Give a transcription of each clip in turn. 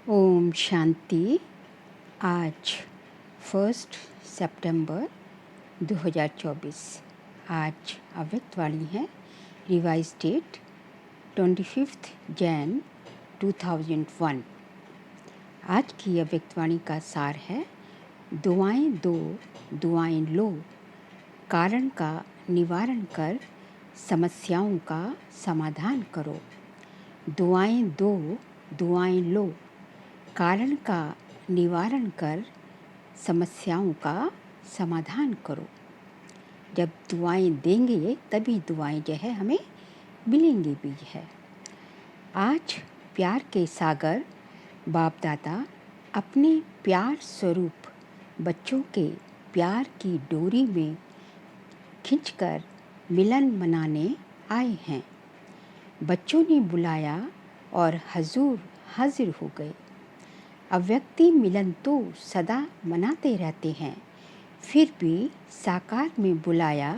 ओम शांति। आज 1 सितंबर 2024। आज अव्यक्त वाणी है। रिवाइज डेट 25 जनवरी 2001। आज की अव्यक्त वाणी का सार है, दुआएं दो दुआएं लो, कारण का निवारण कर समस्याओं का समाधान करो। दुआएं दो दुआएं लो, कारण का निवारण कर समस्याओं का समाधान करो। जब दुआएं देंगे तभी दुआएं जो है हमें मिलेंगी भी है। आज प्यार के सागर बाप दादा अपने प्यार स्वरूप बच्चों के प्यार की डोरी में खींचकर मिलन मनाने आए हैं। बच्चों ने बुलाया और हजूर हाजिर हो गए। अव्यक्ति मिलन तो सदा मनाते रहते हैं, फिर भी साकार में बुलाया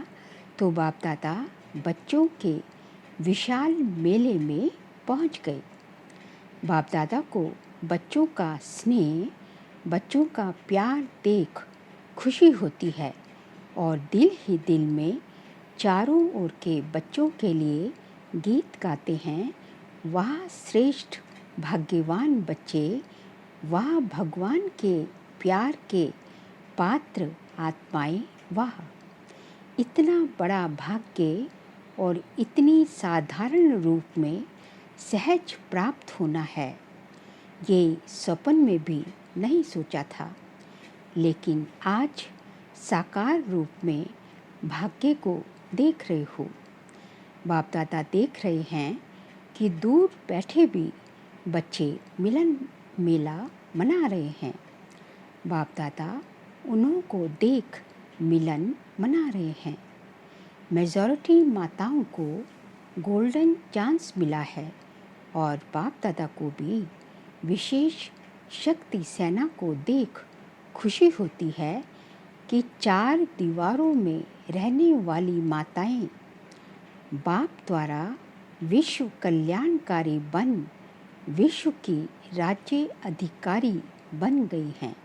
तो बाप दादा बच्चों के विशाल मेले में पहुंच गए। बाप दादा को बच्चों का स्नेह, बच्चों का प्यार देख खुशी होती है और दिल ही दिल में चारों ओर के बच्चों के लिए गीत गाते हैं। वाह श्रेष्ठ भाग्यवान बच्चे, वाह भगवान के प्यार के पात्र आत्माएं, वाह इतना बड़ा भाग्य और इतनी साधारण रूप में सहज प्राप्त होना है, ये स्वप्न में भी नहीं सोचा था। लेकिन आज साकार रूप में भाग्य को देख रहे हो। बाप दादा देख रहे हैं कि दूर बैठे भी बच्चे मिलन मेला मना रहे हैं। बाप दादा उन्हों को देख मिलन मना रहे हैं। मेजॉरिटी माताओं को गोल्डन चांस मिला है और बाप दादा को भी विशेष शक्ति सेना को देख खुशी होती है कि 4 दीवारों में रहने वाली माताएं बाप द्वारा विश्व कल्याणकारी बन विश्व की राज्य अधिकारी बन गई हैं।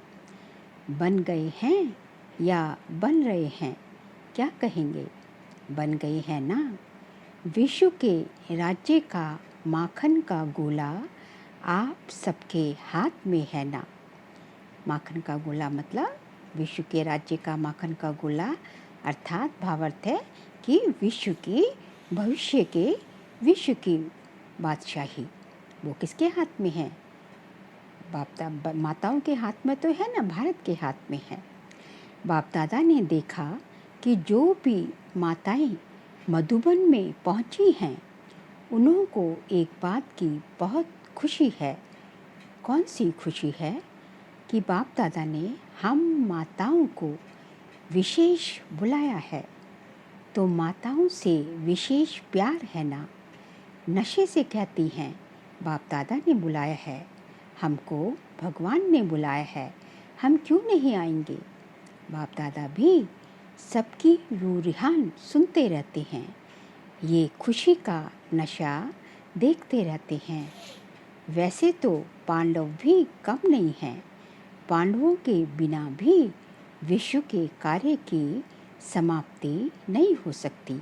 बन गए हैं या बन रहे हैं, क्या कहेंगे? बन गए हैं ना। विश्व के राज्य का माखन का गोला आप सबके हाथ में है ना। माखन का गोला मतलब विश्व के राज्य का माखन का गोला, अर्थात भावार्थ है कि विश्व की भविष्य के विश्व की बादशाही वो किसके हाथ में है? बाप माताओं के हाथ में तो है ना, भारत के हाथ में है। बाप दादा ने देखा कि जो भी माताएं मधुबन में पहुंची हैं, उन्हों को एक बात की बहुत खुशी है। कौन सी खुशी है? कि बाप दादा ने हम माताओं को विशेष बुलाया है, तो माताओं से विशेष प्यार है ना। नशे से कहती हैं बाप दादा ने बुलाया है, हमको भगवान ने बुलाया है, हम क्यों नहीं आएंगे? बाप दादा भी सबकी रूरिहान सुनते रहते हैं, ये खुशी का नशा देखते रहते हैं। वैसे तो पांडव भी कम नहीं हैं, पांडवों के बिना भी विश्व के कार्य की समाप्ति नहीं हो सकती।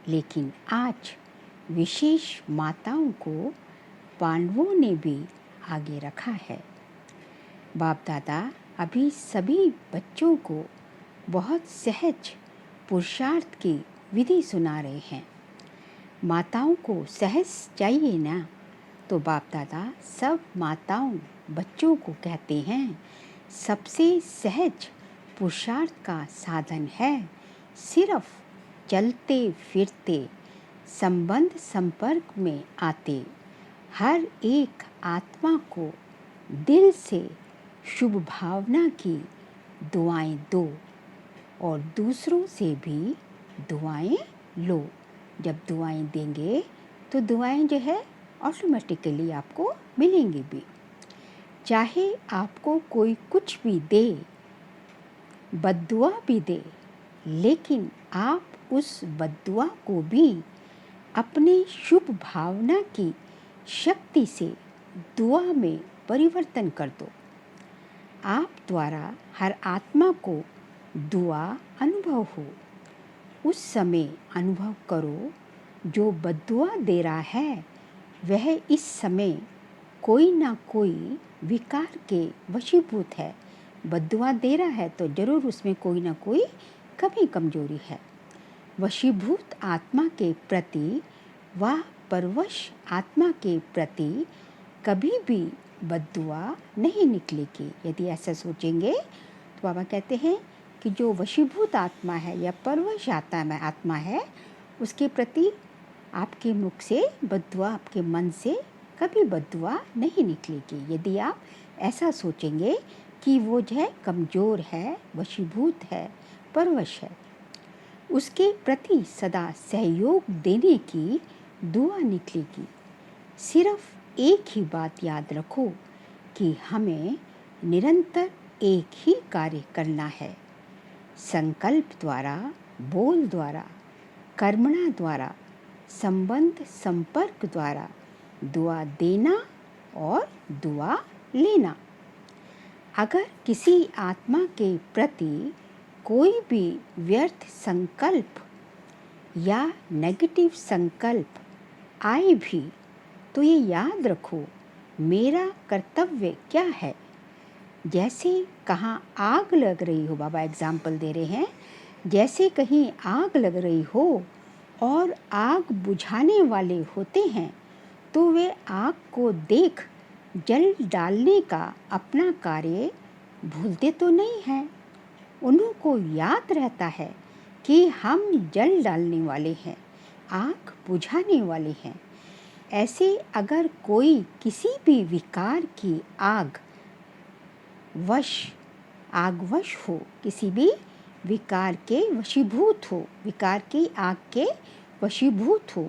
लेकिन आज विशेष माताओं को पांडवों ने भी आगे रखा है। बाप दादा अभी सभी बच्चों को बहुत सहज पुरुषार्थ की विधि सुना रहे हैं। माताओं को सहज चाहिए ना, तो बाप दादा सब माताओं बच्चों को कहते हैं, सबसे सहज पुरुषार्थ का साधन है सिर्फ चलते फिरते संबंध संपर्क में आते हर एक आत्मा को दिल से शुभ भावना की दुआएं दो और दूसरों से भी दुआएं लो। जब दुआएं देंगे तो दुआएं जो है ऑटोमेटिकली आपको मिलेंगी भी। चाहे आपको कोई कुछ भी दे, बद्दुआ भी दे, लेकिन आप उस बद्दुआ को भी अपनी शुभ भावना की शक्ति से दुआ में परिवर्तन कर दो। आप द्वारा हर आत्मा को दुआ अनुभव हो। उस समय अनुभव करो जो बद्दुआ दे रहा है वह इस समय कोई ना कोई विकार के वशीभूत है। बद्दुआ दे रहा है तो जरूर उसमें कोई ना कोई कमी कमजोरी है। वशीभूत आत्मा के प्रति व परवश आत्मा के प्रति कभी भी बद्दुआ नहीं निकलेगी। यदि ऐसा सोचेंगे तो बाबा कहते हैं कि जो वशीभूत आत्मा है या परवश आत्मा है उसके प्रति आपके मुख से बद्दुआ, आपके मन से कभी बद्दुआ नहीं निकलेगी। यदि आप ऐसा सोचेंगे कि वो जो है कमज़ोर है, वशीभूत है, परवश है, उसके प्रति सदा सहयोग देने की दुआ निकलेगी। सिर्फ एक ही बात याद रखो कि हमें निरंतर एक ही कार्य करना है। संकल्प द्वारा, बोल द्वारा, कर्मणा द्वारा, संबंध संपर्क द्वारा दुआ देना और दुआ लेना। अगर किसी आत्मा के प्रति कोई भी व्यर्थ संकल्प या नेगेटिव संकल्प आए भी तो ये याद रखो मेरा कर्तव्य क्या है। जैसे कहाँ आग लग रही हो, बाबा एग्जाम्पल दे रहे हैं, जैसे कहीं आग लग रही हो और आग बुझाने वाले होते हैं तो वे आग को देख जल डालने का अपना कार्य भूलते तो नहीं हैं। उनको याद रहता है कि हम जल डालने वाले हैं, आग बुझाने वाले हैं। ऐसे अगर कोई किसी भी विकार की आगवश हो, किसी भी विकार के वशीभूत हो, विकार की आग के वशीभूत हो,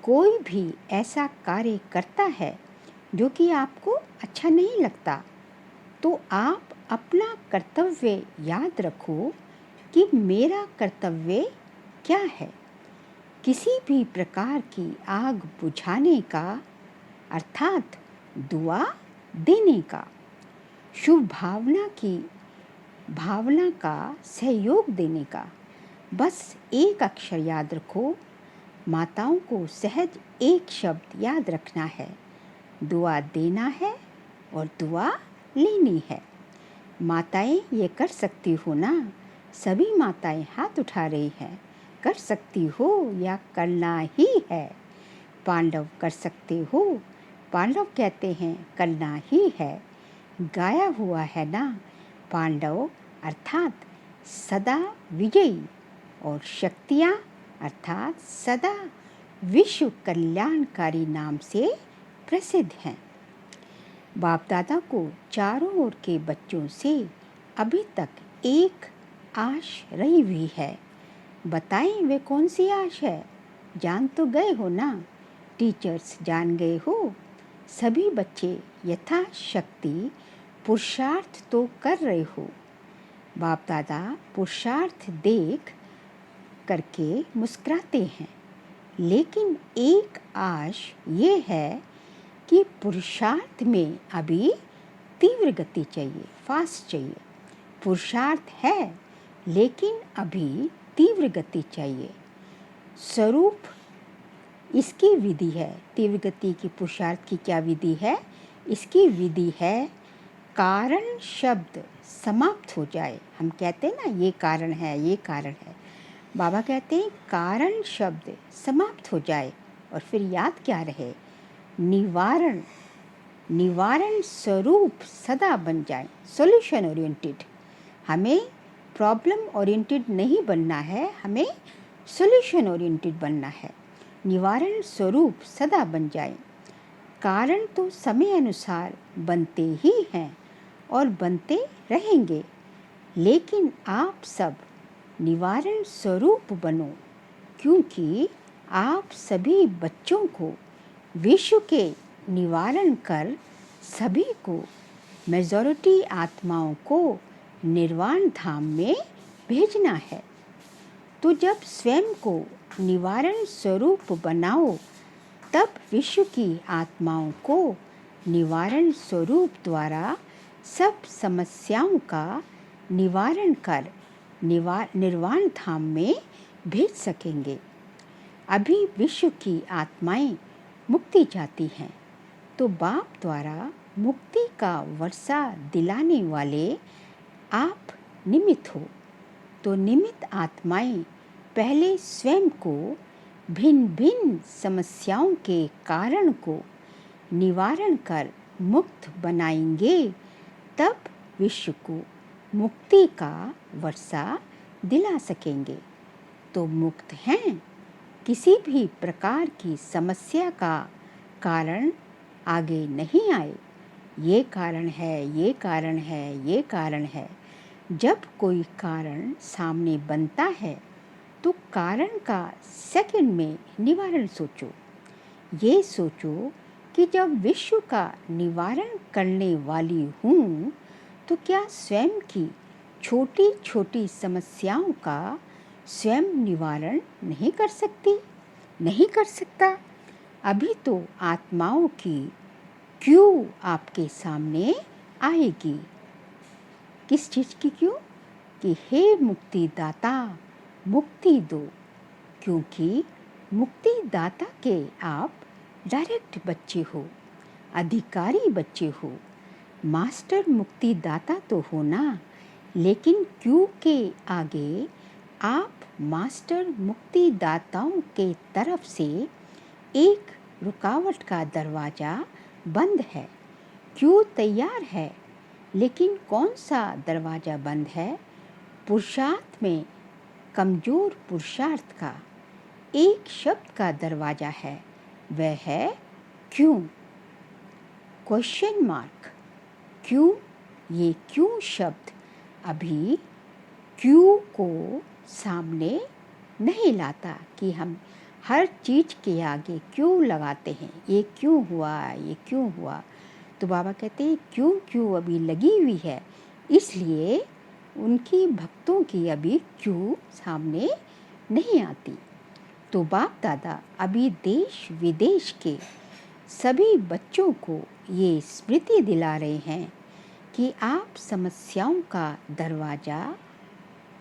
कोई भी ऐसा कार्य करता है जो कि आपको अच्छा नहीं लगता, तो आप अपना कर्तव्य याद रखो कि मेरा कर्तव्य क्या है। किसी भी प्रकार की आग बुझाने का अर्थात दुआ देने का, शुभ भावना का सहयोग देने का। बस एक अक्षर याद रखो, माताओं को सहज एक शब्द याद रखना है, दुआ देना है और दुआ लेनी है। माताएं ये कर सकती हो ना? सभी माताएं हाथ उठा रही हैं। कर सकती हो या करना ही है? पांडव कर सकते हो? पांडव कहते हैं करना ही है। गाया हुआ है ना पांडव अर्थात सदा विजयी और शक्तियाँ अर्थात सदा विश्व कल्याणकारी नाम से प्रसिद्ध हैं। बाप दादा को चारों ओर के बच्चों से अभी तक एक आश रही हुई है। बताएं वे कौन सी आश है? जान तो गए हो ना? टीचर्स जान गए हो? सभी बच्चे यथाशक्ति पुरुषार्थ तो कर रहे हो। बाप दादा पुरुषार्थ देख करके मुस्कुराते हैं, लेकिन एक आश ये है कि पुरुषार्थ में अभी तीव्र गति चाहिए, फास्ट चाहिए। पुरुषार्थ है लेकिन अभी तीव्र गति चाहिए। स्वरूप इसकी विधि है। तीव्र गति की पुरुषार्थ की क्या विधि है? इसकी विधि है कारण शब्द समाप्त हो जाए। हम कहते हैं ना ये कारण है, ये कारण है। बाबा कहते हैं कारण शब्द समाप्त हो जाए और फिर याद क्या रहे? निवारण स्वरूप सदा बन जाए। Solution oriented. हमें प्रॉब्लम ओरिएंटेड नहीं बनना है, हमें सॉल्यूशन ओरिएंटेड बनना है। निवारण स्वरूप सदा बन जाए। कारण तो समय अनुसार बनते ही हैं और बनते रहेंगे, लेकिन आप सब निवारण स्वरूप बनो, क्योंकि आप सभी बच्चों को विश्व के निवारण कर सभी को, मेजॉरिटी आत्माओं को निर्वाण धाम में भेजना है। तो जब स्वयं को निवारण स्वरूप बनाओ तब विश्व की आत्माओं को निवारण स्वरूप द्वारा सब समस्याओं का निवारण कर निर्वाण धाम में भेज सकेंगे। अभी विश्व की आत्माएं मुक्ति चाहती हैं, तो बाप द्वारा मुक्ति का वर्षा दिलाने वाले आप निमित्त हो। तो निमित्त आत्माएं पहले स्वयं को भिन्न भिन्न समस्याओं के कारण को निवारण कर मुक्त बनाएंगे, तब विश्व को मुक्ति का वर्षा दिला सकेंगे। तो मुक्त हैं, किसी भी प्रकार की समस्या का कारण आगे नहीं आए। ये कारण है, ये कारण है, ये कारण है। जब कोई कारण सामने बनता है तो कारण का सेकंड में निवारण सोचो। ये सोचो कि जब विश्व का निवारण करने वाली हूँ, तो क्या स्वयं की छोटी छोटी समस्याओं का स्वयं निवारण नहीं कर सकती? नहीं कर सकता। अभी तो आत्माओं की क्यों आपके सामने आएगी। किस चीज़ की क्यों? कि हे मुक्तिदाता, मुक्ति दो। क्योंकि मुक्तिदाता के आप डायरेक्ट बच्चे हो, अधिकारी बच्चे हो। मास्टर मुक्तिदाता तो हो ना, लेकिन क्यों के आगे आप मास्टर मुक्तिदाताओं के तरफ से एक रुकावट का दरवाज़ा बंद है। क्यों तैयार है, लेकिन कौन सा दरवाज़ा बंद है? पुरुषार्थ में कमज़ोर पुरुषार्थ का एक शब्द का दरवाज़ा है, वह है क्यों। Question mark. क्यों? ये क्यों शब्द अभी क्यों को सामने नहीं लाता कि हम हर चीज़ के आगे क्यों लगाते हैं। ये क्यों हुआ, ये क्यों हुआ। तो बाबा कहते हैं क्यों क्यों अभी लगी हुई है, इसलिए उनकी भक्तों की अभी क्यों सामने नहीं आती। तो बाप दादा अभी देश विदेश के सभी बच्चों को ये स्मृति दिला रहे हैं कि आप समस्याओं का दरवाज़ा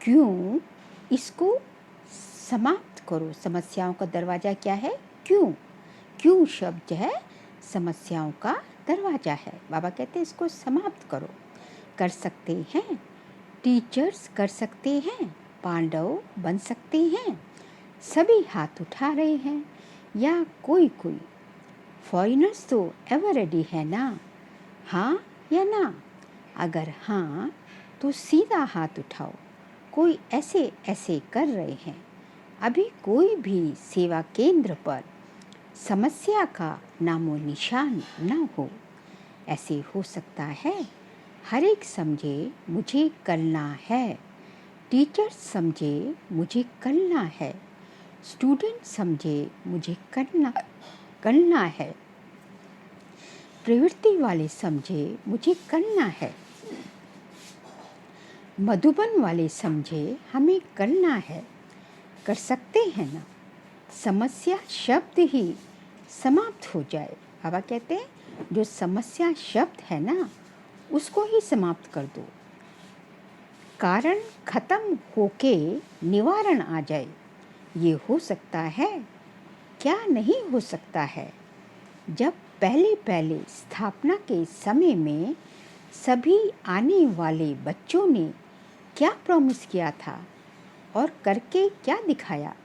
क्यों, इसको समाप्त करो। समस्याओं का दरवाज़ा क्या है? क्यों। क्यों शब्द है समस्याओं का दरवाज़ा है। बाबा कहते हैं इसको समाप्त करो। कर सकते हैं, टीचर्स कर सकते हैं, पांडव बन सकते हैं। सभी हाथ उठा रहे हैं, या कोई कोई फॉरेनर्स तो एवर रेडी है ना, हाँ या ना। अगर हाँ तो सीधा हाथ उठाओ। कोई ऐसे ऐसे कर रहे हैं। अभी कोई भी सेवा केंद्र पर समस्या का नामो निशान न हो। ऐसे हो सकता है हर एक समझे मुझे करना है। टीचर समझे मुझे करना है, स्टूडेंट समझे मुझे करना है, प्रवृत्ति वाले समझे मुझे करना है, मधुबन वाले समझे हमें करना है। कर सकते हैं ना। समस्या शब्द ही समाप्त हो जाए। बाबा कहते हैं जो समस्या शब्द है ना, उसको ही समाप्त कर दो। कारण खत्म होके निवारण आ जाए। ये हो सकता है, क्या नहीं हो सकता है। जब पहले पहले स्थापना के समय में सभी आने वाले बच्चों ने क्या प्रॉमिस किया था और करके क्या दिखाया?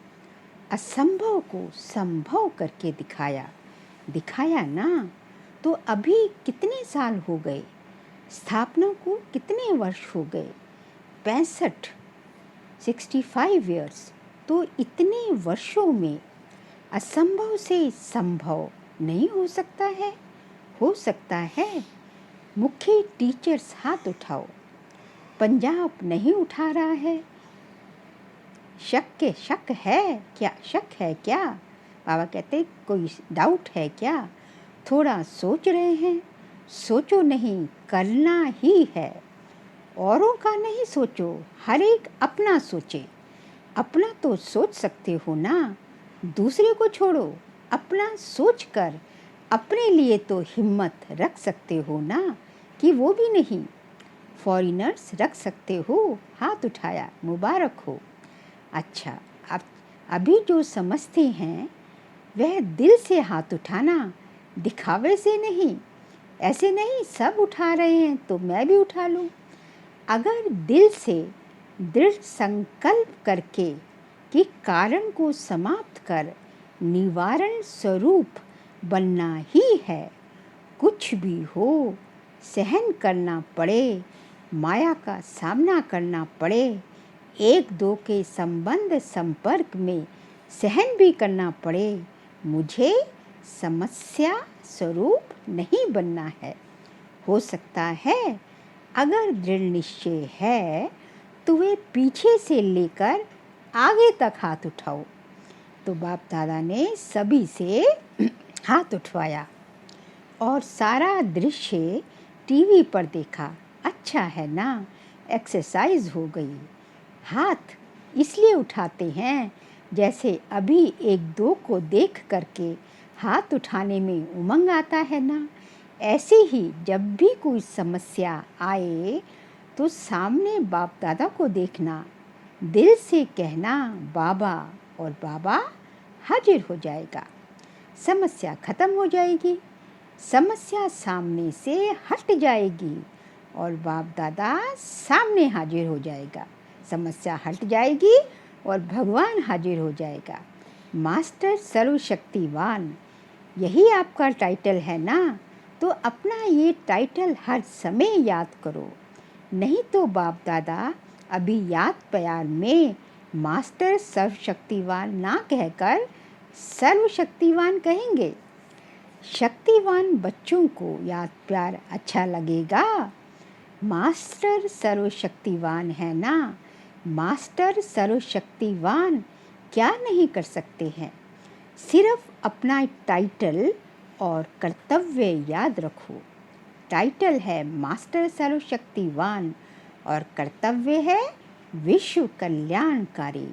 असंभव को संभव करके दिखाया ना। तो अभी कितने साल हो गए? स्थापना को कितने वर्ष हो गए? 65 ईयर्स। तो इतने वर्षों में असंभव से संभव नहीं हो सकता है? हो सकता है। मुख्य टीचर्स हाथ उठाओ। पंजाब नहीं उठा रहा है। शक है क्या? शक है क्या? बाबा कहते कोई डाउट है क्या? थोड़ा सोच रहे हैं। सोचो नहीं, करना ही है। औरों का नहीं सोचो, हर एक अपना सोचे। अपना तो सोच सकते हो ना, दूसरे को छोड़ो। अपना सोच कर अपने लिए तो हिम्मत रख सकते हो ना, कि वो भी नहीं। फॉरेनर्स रख सकते हो, हाथ उठाया, मुबारक हो। अच्छा, अब अभी जो समझते हैं वह दिल से हाथ उठाना, दिखावे से नहीं। ऐसे नहीं सब उठा रहे हैं तो मैं भी उठा लूँ। अगर दिल से दृढ़ संकल्प करके कि कारण को समाप्त कर निवारण स्वरूप बनना ही है, कुछ भी हो सहन करना पड़े, माया का सामना करना पड़े, एक दो के संबंध संपर्क में सहन भी करना पड़े, मुझे समस्या स्वरूप नहीं बनना है। हो सकता है अगर दृढ़ निश्चय है तो वे पीछे से लेकर आगे तक हाथ उठाओ। तो बाप दादा ने सभी से हाथ उठवाया और सारा दृश्य टीवी पर देखा। अच्छा है ना, एक्सरसाइज हो गई। हाथ इसलिए उठाते हैं जैसे अभी एक दो को देख करके हाथ उठाने में उमंग आता है ना, ऐसे ही जब भी कोई समस्या आए तो सामने बाप दादा को देखना, दिल से कहना बाबा, और बाबा हाजिर हो जाएगा। समस्या खत्म हो जाएगी, समस्या सामने से हट जाएगी और बाप दादा सामने हाजिर हो जाएगा। समस्या हट जाएगी और भगवान हाजिर हो जाएगा। मास्टर सर्वशक्तिवान, यही आपका टाइटल है ना, तो अपना ये टाइटल हर समय याद करो। नहीं तो बाप दादा अभी याद प्यार में मास्टर सर्वशक्तिवान ना कहकर सर्वशक्तिवान कहेंगे। शक्तिवान बच्चों को याद प्यार अच्छा लगेगा। मास्टर सर्वशक्तिवान है ना, मास्टर सर्वशक्तिवान क्या नहीं कर सकते हैं। सिर्फ अपना टाइटल और कर्तव्य याद रखो। टाइटल है मास्टर सर्वशक्तिवान और कर्तव्य है विश्व कल्याणकारी।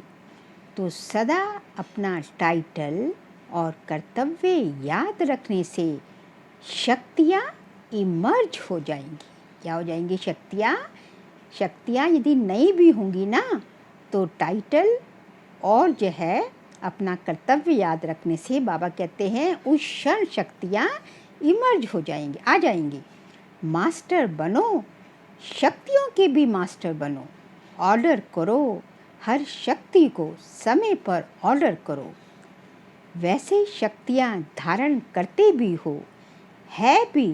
तो सदा अपना टाइटल और कर्तव्य याद रखने से शक्तियाँ इमर्ज हो जाएंगी। क्या हो जाएंगी शक्तियाँ? शक्तियाँ यदि नई भी होंगी ना, तो टाइटल और जो है अपना कर्तव्य याद रखने से बाबा कहते हैं उस क्षण शक्तियाँ इमर्ज हो जाएंगी, आ जाएंगी। मास्टर बनो, शक्तियों के भी मास्टर बनो। ऑर्डर करो, हर शक्ति को समय पर ऑर्डर करो। वैसे शक्तियाँ धारण करते भी हो, है भी,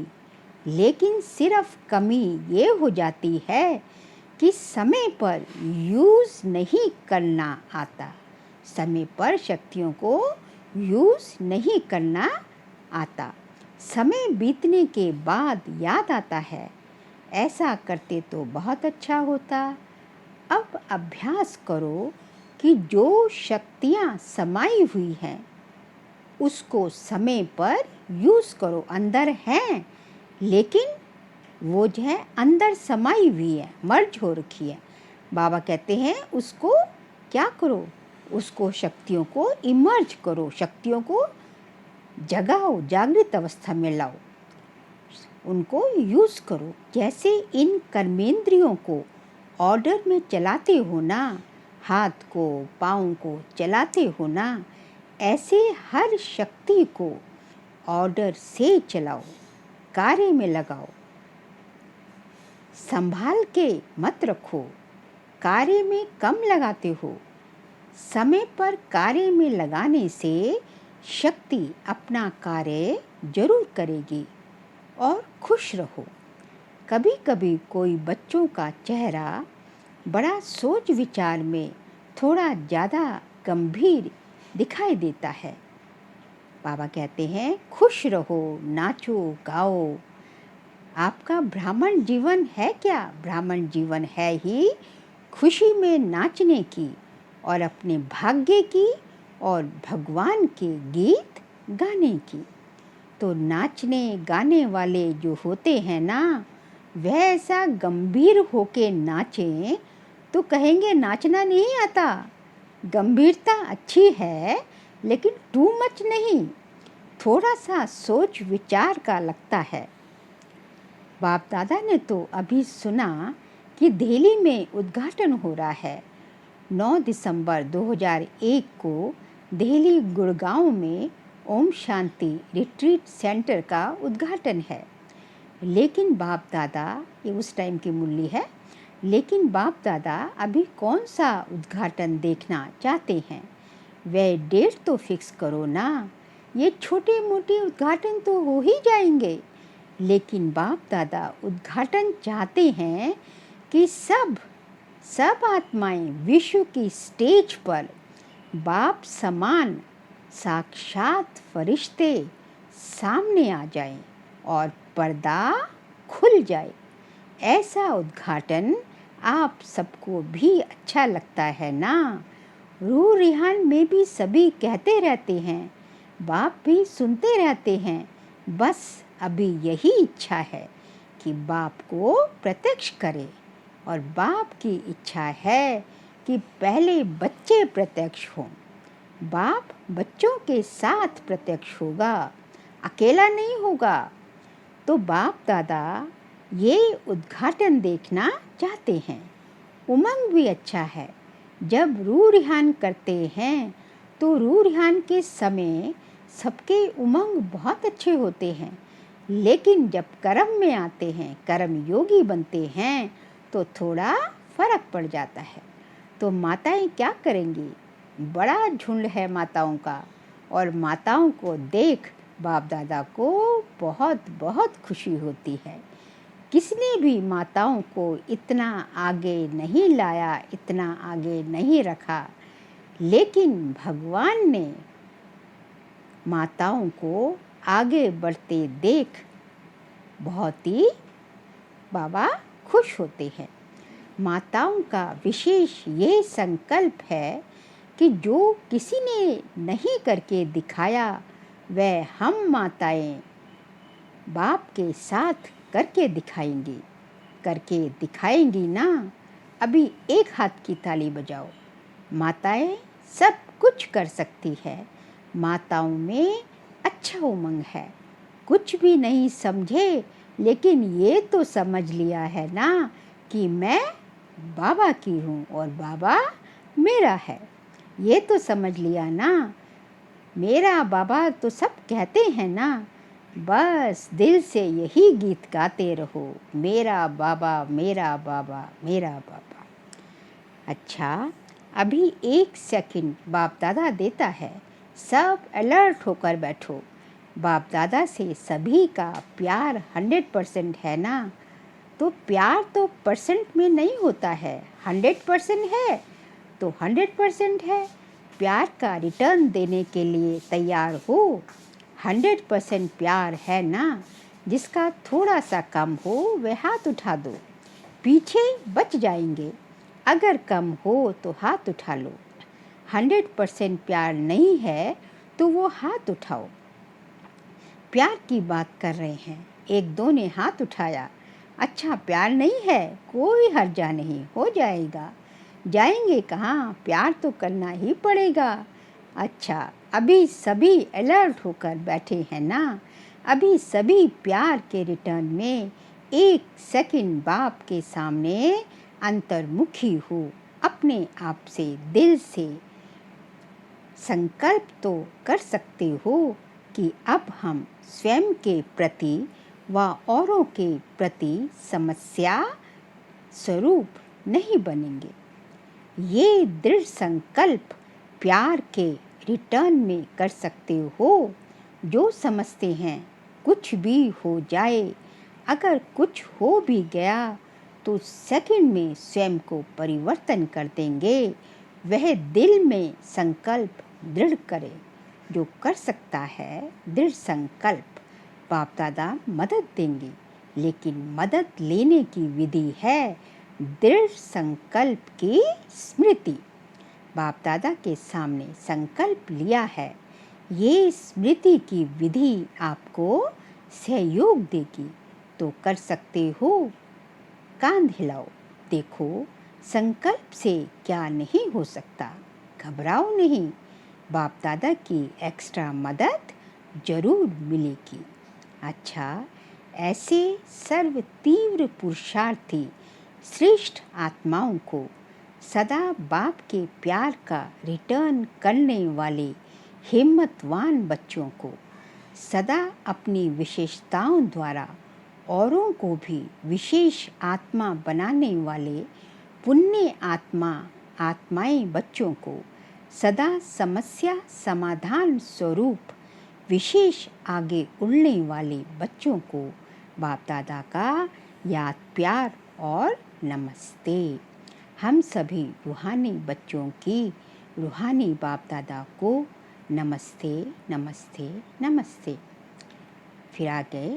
लेकिन सिर्फ कमी ये हो जाती है कि समय पर यूज़ नहीं करना आता। समय पर शक्तियों को यूज़ नहीं करना आता। समय बीतने के बाद याद आता है, ऐसा करते तो बहुत अच्छा होता। अब अभ्यास करो कि जो शक्तियाँ समाई हुई हैं उसको समय पर यूज़ करो। अंदर हैं लेकिन वो जो है अंदर समाई हुई है, मर्ज हो रखी है। बाबा कहते हैं उसको क्या करो, उसको शक्तियों को इमर्ज करो, शक्तियों को जगाओ, जागृत अवस्था में लाओ, उनको यूज़ करो। जैसे इन कर्मेंद्रियों को ऑर्डर में चलाते हो ना, हाथ को पाँव को चलाते हो ना, ऐसे हर शक्ति को ऑर्डर से चलाओ, कार्य में लगाओ। संभाल के मत रखो, कार्य में कम लगाते हो। समय पर कार्य में लगाने से शक्ति अपना कार्य जरूर करेगी और खुश रहो। कभी कभी कोई बच्चों का चेहरा बड़ा सोच विचार में थोड़ा ज़्यादा गंभीर दिखाई देता है। बाबा कहते हैं खुश रहो, नाचो गाओ। आपका ब्राह्मण जीवन है क्या? ब्राह्मण जीवन है ही खुशी में नाचने की और अपने भाग्य की और भगवान के गीत गाने की। तो नाचने गाने वाले जो होते हैं ना, वह ऐसा गंभीर होके नाचें तो कहेंगे नाचना नहीं आता। गंभीरता अच्छी है लेकिन टू मच नहीं। थोड़ा सा सोच विचार का लगता है। बाप दादा ने तो अभी सुना कि दिल्ली में उद्घाटन हो रहा है। 9 दिसंबर 2001 को दिल्ली गुड़गांव में ओम शांति रिट्रीट सेंटर का उद्घाटन है। लेकिन बाप दादा, ये उस टाइम की मुरली है, लेकिन बाप दादा अभी कौन सा उद्घाटन देखना चाहते हैं? वह डेट तो फिक्स करो ना। ये छोटे मोटे उद्घाटन तो हो ही जाएंगे, लेकिन बाप दादा उद्घाटन चाहते हैं कि सब आत्माएं विश्व की स्टेज पर बाप समान साक्षात फरिश्ते सामने आ जाएं और पर्दा खुल जाए। ऐसा उद्घाटन आप सबको भी अच्छा लगता है ना? रूह रिहान में भी सभी कहते रहते हैं, बाप भी सुनते रहते हैं। बस अभी यही इच्छा है कि बाप को प्रत्यक्ष करें, और बाप की इच्छा है कि पहले बच्चे प्रत्यक्ष हों। बाप बच्चों के साथ प्रत्यक्ष होगा, अकेला नहीं होगा। तो बाप दादा ये उद्घाटन देखना चाहते हैं। उमंग भी अच्छा है। जब रूह रिहान करते हैं तो रूह रिहान के समय सबके उमंग बहुत अच्छे होते हैं, लेकिन जब कर्म में आते हैं, कर्म योगी बनते हैं, तो थोड़ा फर्क पड़ जाता है। तो माताएं क्या करेंगी? बड़ा झुंड है माताओं का, और माताओं को देख बाप दादा को बहुत बहुत खुशी होती है। किसने भी माताओं को इतना आगे नहीं लाया, इतना आगे नहीं रखा, लेकिन भगवान ने माताओं को आगे बढ़ते देख बहुत ही बाबा खुश होते हैं। माताओं का विशेष ये संकल्प है कि जो किसी ने नहीं करके दिखाया, वह हम माताएं बाप के साथ करके दिखाएंगी ना। अभी एक हाथ की ताली बजाओ। माताएं सब कुछ कर सकती है। माताओं में अच्छा उमंग है। कुछ भी नहीं समझे, लेकिन ये तो समझ लिया है ना कि मैं बाबा की हूँ और बाबा मेरा है। ये तो समझ लिया ना। मेरा बाबा तो सब कहते हैं ना। बस दिल से यही गीत गाते रहो, मेरा बाबा मेरा बाबा मेरा बाबा। अच्छा, अभी 1 सेकंड बाप दादा देता है। सब अलर्ट होकर बैठो। बाप दादा से सभी का प्यार 100% है ना। तो प्यार तो परसेंट में नहीं होता है, 100% है तो 100% है। प्यार का रिटर्न देने के लिए तैयार हो। 100% प्यार है ना। जिसका थोड़ा सा कम हो वह हाथ उठा दो, पीछे बच जाएंगे। अगर कम हो तो हाथ उठा लो। 100% प्यार नहीं है तो वो हाथ उठाओ। प्यार की बात कर रहे हैं। 1-2 ने हाथ उठाया। अच्छा, प्यार नहीं है, कोई हर्जा नहीं, हो जाएगा। जाएंगे कहाँ, प्यार तो करना ही पड़ेगा। अच्छा, अभी सभी अलर्ट होकर बैठे हैं ना। अभी सभी प्यार के रिटर्न में 1 सेकंड बाप के सामने अंतर्मुखी हो। अपने आप से दिल से संकल्प तो कर सकते हो कि अब हम स्वयं के प्रति व औरों के प्रति समस्या स्वरूप नहीं बनेंगे। ये दृढ़ संकल्प प्यार के रिटर्न में कर सकते हो। जो समझते हैं कुछ भी हो जाए, अगर कुछ हो भी गया तो सेकंड में स्वयं को परिवर्तन कर देंगे। वह दिल में संकल्प दृढ़ करे। जो कर सकता है दृढ़ संकल्प, बाप दादा मदद देंगे। लेकिन मदद लेने की विधि है दृढ़ संकल्प की स्मृति। बाप दादा के सामने संकल्प लिया है, ये स्मृति की विधि आपको सहयोग देगी। तो कर सकते हो। कान हिलाओ, देखो संकल्प से क्या नहीं हो सकता। घबराओ नहीं। बाप दादा की एक्स्ट्रा मदद जरूर मिलेगी। अच्छा, ऐसे सर्व तीव्र पुरुषार्थी श्रेष्ठ आत्माओं को, सदा बाप के प्यार का रिटर्न करने वाले हिम्मतवान बच्चों को, सदा अपनी विशेषताओं द्वारा औरों को भी विशेष आत्मा बनाने वाले पुण्य आत्माएं बच्चों को, सदा समस्या समाधान स्वरूप विशेष आगे उड़ने वाले बच्चों को बाप दादा का याद प्यार और नमस्ते। हम सभी रूहानी बच्चों की रूहानी बाप दादा को नमस्ते नमस्ते नमस्ते। फिर आगे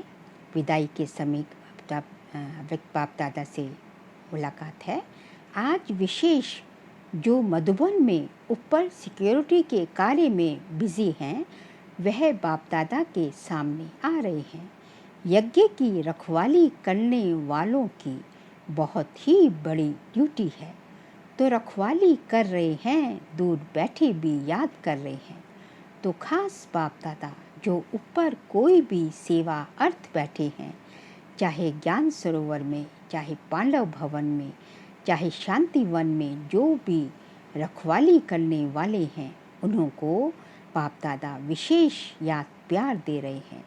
विदाई के समय बाप दादा से मुलाकात है। आज विशेष जो मधुबन में ऊपर सिक्योरिटी के कार्य में बिजी हैं, वह बाप दादा के सामने आ रहे हैं। यज्ञ की रखवाली करने वालों की बहुत ही बड़ी ड्यूटी है, तो रखवाली कर रहे हैं, दूर बैठे भी याद कर रहे हैं। तो खास बाप दादा जो ऊपर कोई भी सेवा अर्थ बैठे हैं, चाहे ज्ञान सरोवर में, चाहे पांडव भवन में, चाहे शांति वन में, जो भी रखवाली करने वाले हैं, उन्हों को बाप दादा विशेष याद प्यार दे रहे हैं।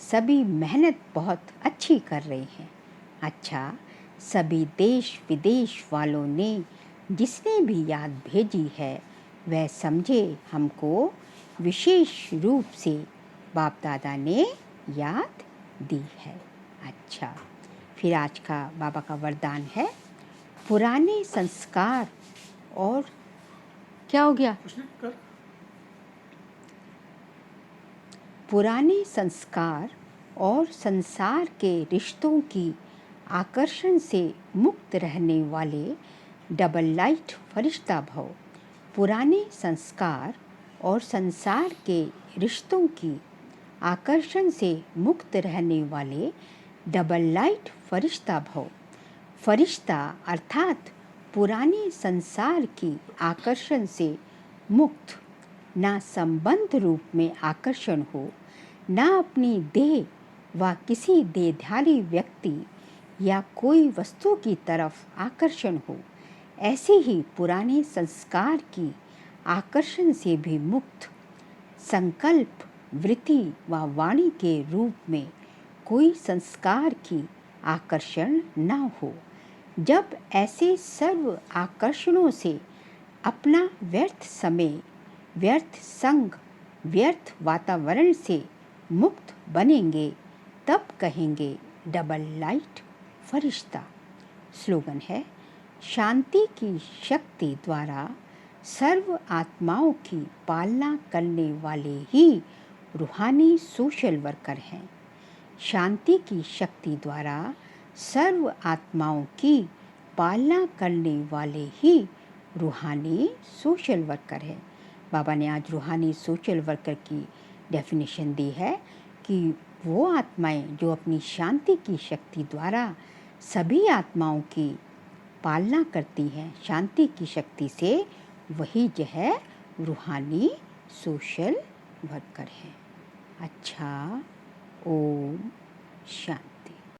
सभी मेहनत बहुत अच्छी कर रहे हैं। अच्छा, सभी देश विदेश वालों ने जिसने भी याद भेजी है, वह समझे हमको विशेष रूप से बाप दादा ने याद दी है। अच्छा, फिर आज का बाबा का वरदान है, पुराने संस्कार और क्या हो गया? पुराने संस्कार और संसार के रिश्तों की आकर्षण से मुक्त रहने वाले डबल लाइट फरिश्ता भव। पुराने संस्कार और संसार के रिश्तों की आकर्षण से मुक्त रहने वाले डबल लाइट फरिश्ता भव। फरिश्ता अर्थात पुराने संसार की आकर्षण से मुक्त, ना संबंध रूप में आकर्षण हो, ना अपनी देह व किसी देहधारी व्यक्ति या कोई वस्तु की तरफ आकर्षण हो, ऐसे ही पुराने संस्कार की आकर्षण से भी मुक्त, संकल्प वृत्ति व वाणी के रूप में कोई संस्कार की आकर्षण न हो। जब ऐसे सर्व आकर्षणों से अपना व्यर्थ समय, व्यर्थ संग, व्यर्थ वातावरण से मुक्त बनेंगे, तब कहेंगे डबल लाइट फरिश्ता। स्लोगन है, शांति की शक्ति द्वारा सर्व आत्माओं की पालना करने वाले ही रूहानी सोशल वर्कर हैं। शांति की शक्ति द्वारा सर्व आत्माओं की पालना करने वाले ही रूहानी सोशल वर्कर है। बाबा ने आज रूहानी सोशल वर्कर की डेफिनेशन दी है कि वो आत्माएं जो अपनी शांति की शक्ति द्वारा सभी आत्माओं की पालना करती हैं, शांति की शक्ति से, वही जो है रूहानी सोशल वर्कर है। अच्छा, ओम शांति।